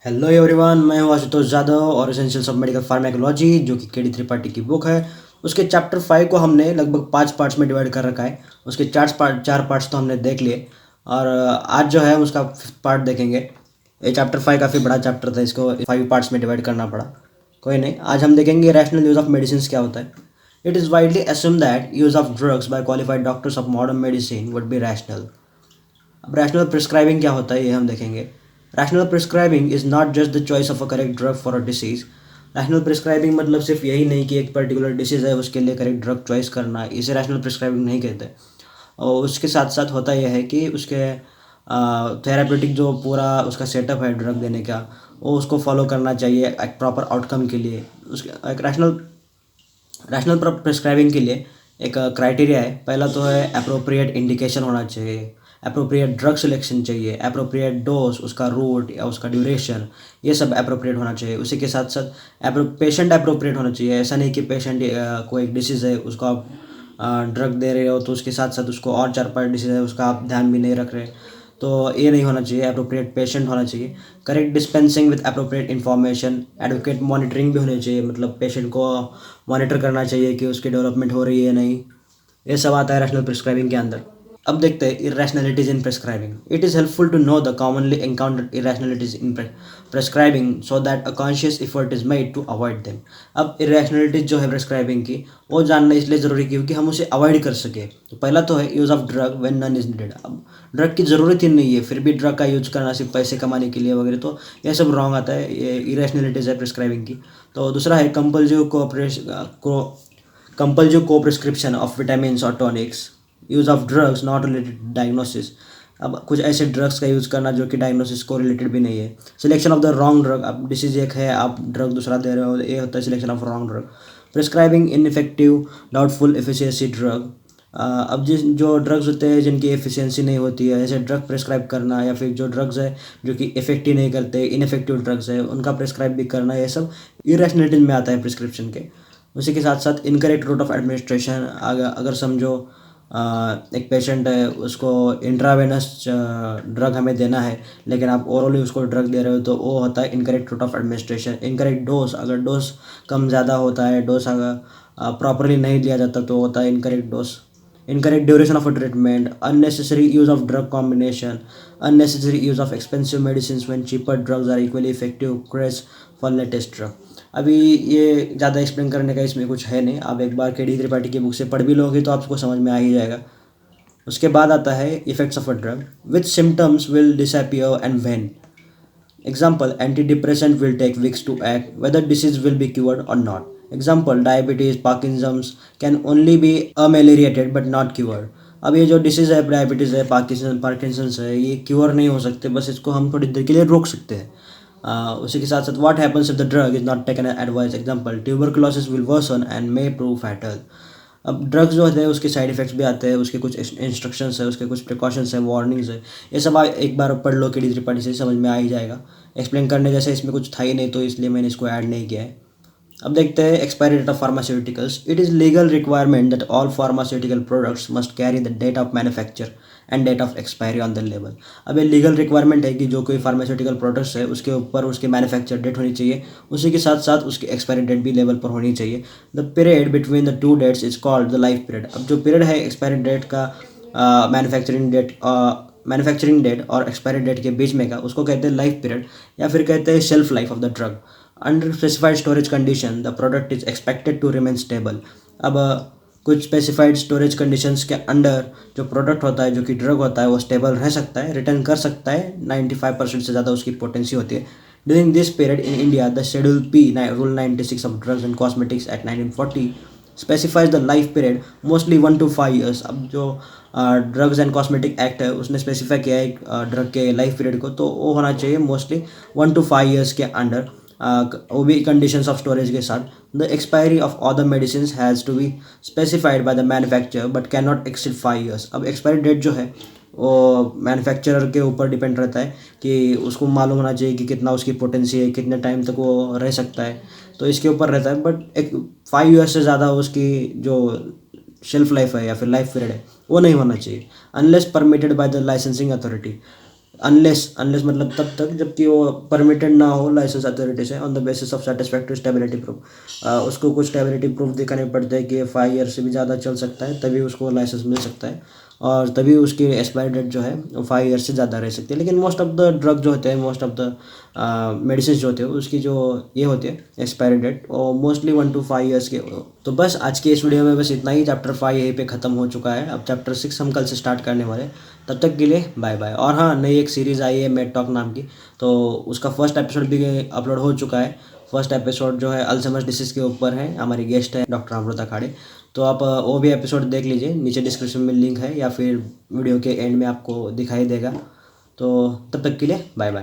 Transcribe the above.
Hello everyone, मैं हूं आशुतोष यादव और एसेंशियल्स ऑफ मेडिकल फार्मेकोलॉजी जो कि केडी त्रिपाठी की बुक है। उसके चैप्टर 5 को हमने लगभग 5 पार्ट्स में डिवाइड कर रखा है। उसके चार पार्ट्स तो हमने देख लिए और आज जो है उसका 5th पार्ट देखेंगे। ये चैप्टर 5 काफ़ी बड़ा चैप्टर था, इसको 5 पार्ट्स में डिवाइड करना पड़ा। कोई नहीं, आज हम देखेंगे रैशनल यूज़ ऑफ मेडिसिन क्या होता है। It is widely assumed that use of drugs bye qualified doctors of modern medicine would be rational. अब रैशनल प्रिस्क्राइबिंग क्या होता है ये हम देखेंगे। Rational prescribing is not just the choice of a correct drug for a disease. Rational prescribing मतलब सिर्फ यही नहीं कि एक पर्टिकुलर डिसीज़ है उसके लिए करेक्ट ड्रग चॉइस करना, इसे रैशनल प्रिस्क्राइबिंग नहीं कहते। और उसके साथ साथ होता यह है कि उसके थेरापेटिक जो पूरा उसका सेटअप है ड्रग देने का, वो उसको फॉलो करना चाहिए एक प्रॉपर आउटकम के लिए। उसके एक रैशनल रैशनल प्रिस्क्राइबिंग के लिए एक क्राइटेरिया है। पहला तो है अप्रोप्रिएट इंडिकेशन होना चाहिए, अप्रोप्रिएट ड्रग सिलेक्शन चाहिए, अप्रोप्रिएट डोज, उसका रूट या उसका ड्यूरेशन, ये सब अप्रोप्रिएट होना चाहिए। उसी के साथ साथ पेशेंट अप्रोप्रिएट होना चाहिए। ऐसा नहीं कि पेशेंट को एक डिसीज़ है उसको आप ड्रग दे रहे हो तो उसके साथ साथ उसको और 4-5 डिसीज़ है उसका आप ध्यान भी नहीं रख रहे, तो ये नहीं होना चाहिए। अप्रोप्रिएट पेशेंट होना चाहिए, correct dispensing with appropriate information, advocate monitoring भी होनी चाहिए, मतलब पेशेंट को मॉनिटर करना चाहिए कि उसकी डेवलपमेंट हो रही है नहीं। ये सब आता है रैशनल प्रिस्क्राइबिंग के अंदर। अब देखते हैं irrationalities in prescribing. It is helpful to know the commonly encountered irrationalities in prescribing so that a conscious effort is made to avoid them. अब इरेशनलिटीज जो है प्रिस्क्राइबिंग की, वो जानना इसलिए ज़रूरी क्योंकि हम उसे अवॉइड कर सके। तो पहला तो है use of drug when none is needed. अब ड्रग की ज़रूरत ही नहीं है फिर भी ड्रग का यूज करना सिर्फ पैसे कमाने के लिए वगैरह, तो ये सब रॉन्ग आता है, ये इरेशनलिटीज है प्रिस्क्राइबिंग की। तो दूसरा है कंपल्सिव को प्रिस्क्रिप्शन ऑफ विटामिन और tonics, use of drugs not related diagnosis. अब कुछ ऐसे ड्रग्स का यूज़ करना जो कि डायग्नोसिस को रिलेटेड भी नहीं है। Selection of the wrong drug, अब डिसीज एक है आप ड्रग दूसरा दे रहे हो, ये होता है selection of wrong drug. Prescribing ineffective doubtful efficiency drug. अब जो ड्रग्स होते हैं जिनकी एफिशिएंसी नहीं होती है, ऐसे ड्रग प्रिस्क्राइब करना, या फिर जो ड्रग्स है जो कि इफेक्ट ही नहीं करते, इनइफेक्टिव ड्रग्स है उनका प्रिस्क्राइब भी करना, ये सब इरेशनलिटीज में आता है प्रिस्क्रिप्शन के। उसी के साथ साथ इनकरेक्ट रूट ऑफ एडमिनिस्ट्रेशन। अगर समझो एक पेशेंट है उसको इंट्रावेनस ड्रग हमें देना है लेकिन आप ओरली उसको ड्रग दे रहे हो, तो वो होता है incorrect route of administration. Incorrect dose, अगर डोज कम ज़्यादा होता है, डोज अगर प्रॉपरली नहीं लिया जाता तो होता है incorrect dose. Incorrect duration of a treatment, unnecessary use of drug combination, unnecessary use of expensive medicines when cheaper drugs are equally effective, craze for latest drug। अभी ये ज़्यादा एक्सप्लेन करने का इसमें कुछ है नहीं, आप एक बार केडी त्रिपाठी की बुक से पढ़ भी लोगे तो आपको समझ में आ ही जाएगा। उसके बाद आता है effects of a drug, which symptoms will disappear and when. Example, antidepressant will take weeks to act, whether disease will be cured or not. Example, diabetes, Parkinson's can only be ameliorated but not cured। अब ये जो disease है, diabetes है, Parkinson's है, ये cure नहीं हो सकते, बस इसको हम थोड़ी देर के लिए रोक सकते हैं। उसी के साथ साथ what happens if the drug is not taken advice. Example, tuberculosis will worsen and may prove fatal. अब ड्रग्स जो होते हैं उसके साइड इफेक्ट्स भी आते हैं, उसके कुछ इंस्ट्रक्शंस है, उसके कुछ प्रिकॉशंस है, वार्निंग्स है। ये सब आप एक बार पढ़ लो केडी त्रिपाठी से, समझ में आ ही जाएगा। एक्सप्लेन करने जैसे इसमें कुछ था ही नहीं तो इसलिए मैंने इसको ऐड नहीं किया है। अब देखते हैं expiry date of pharmaceuticals. It is legal requirement that all pharmaceutical products must carry the date of manufacture and date of expiry on the label. अब ये लीगल रिक्वायरमेंट है कि जो कोई फार्मास्यूटिकल प्रोडक्ट्स है उसके ऊपर उसकी मैन्युफैक्चर डेट होनी चाहिए, उसी के साथ साथ उसकी एक्सपायरी डेट भी लेबल पर होनी चाहिए। The period between the two dates is called the life period. अब जो पीरियड है एक्सपायरी डेट का, मैन्युफैक्चरिंग डेट और एक्सपायरी डेट के बीच में का, उसको कहते हैं लाइफ पीरियड, या फिर कहते हैं shelf life of the drug. Under specified storage condition the product is expected to remain stable. अब कुछ स्पेसिफाइड स्टोरेज कंडीशंस के अंडर जो प्रोडक्ट होता है, जो कि ड्रग होता है, वो स्टेबल रह सकता है, रिटर्न कर सकता है, 95% से ज़्यादा उसकी पोटेंसी होती है। During this period in India the schedule P rule 96 of drugs and cosmetics act 1940 specifies the life period mostly 1 to 5 years. अब जो ड्रग्स एंड कॉस्मेटिक एक्ट है उसने स्पेसिफाई किया है ड्रग के लाइफ पीरियड को, तो वो होना चाहिए मोस्टली 1 to 5 ईयर्स के अंडर, वो भी कंडीशंस ऑफ स्टोरेज के साथ। The expiry of other medicine has to be specified by the manufacturer but cannot exceed 5 years. अब एक्सपायरी डेट जो है वो मैन्युफैक्चरर के ऊपर डिपेंड रहता है कि उसको मालूम होना चाहिए कि कितना उसकी पोटेंसी है, कितने टाइम तक वो रह सकता है, तो इसके ऊपर रहता है। बट एक 5 ईयर्स से ज़्यादा उसकी जो शेल्फ लाइफ है या फिर लाइफ पीरियड है वो नहीं होना चाहिए, unless permitted by the licensing authority. Unless unless मतलब तब तक जबकि वो परमिटेड ना हो लाइसेंस अथॉरिटी से on the basis of satisfactory stability proof. उसको कुछ स्टेबिलिटी प्रूफ दिखाने पड़ते हैं कि ये 5 ईयर से भी ज़्यादा चल सकता है, तभी उसको लाइसेंस मिल सकता है और तभी उसकी एक्सपायरी डेट जो है वो 5 ईयर से ज़्यादा रह सकती है। लेकिन मोस्ट ऑफ द ड्रग जो होते हैं, मोस्ट ऑफ द मेडिसिन जो होते हैं उसकी जो ये होती है एक्सपायरी डेट वो मोस्टली 1 to 5 ईयर्स के। तो बस आज के इस वीडियो में बस इतना ही। चैप्टर 5 यहीं पे ख़त्म हो चुका है। अब चैप्टर 6 हम कल से स्टार्ट करने वाले हैं। तब तक के लिए बाय बाय। और हाँ, नई एक सीरीज़ आई है मेड टॉक नाम की, तो उसका फर्स्ट एपिसोड भी अपलोड हो चुका है। फर्स्ट एपिसोड जो है अल्जाइमर डिसीज़ के ऊपर है। हमारी गेस्ट है डॉक्टर अमृता खाड़े। तो आप वो भी एपिसोड देख लीजिए, नीचे डिस्क्रिप्शन में लिंक है या फिर वीडियो के एंड में आपको दिखाई देगा। तो तब तक के लिए बाय बाय।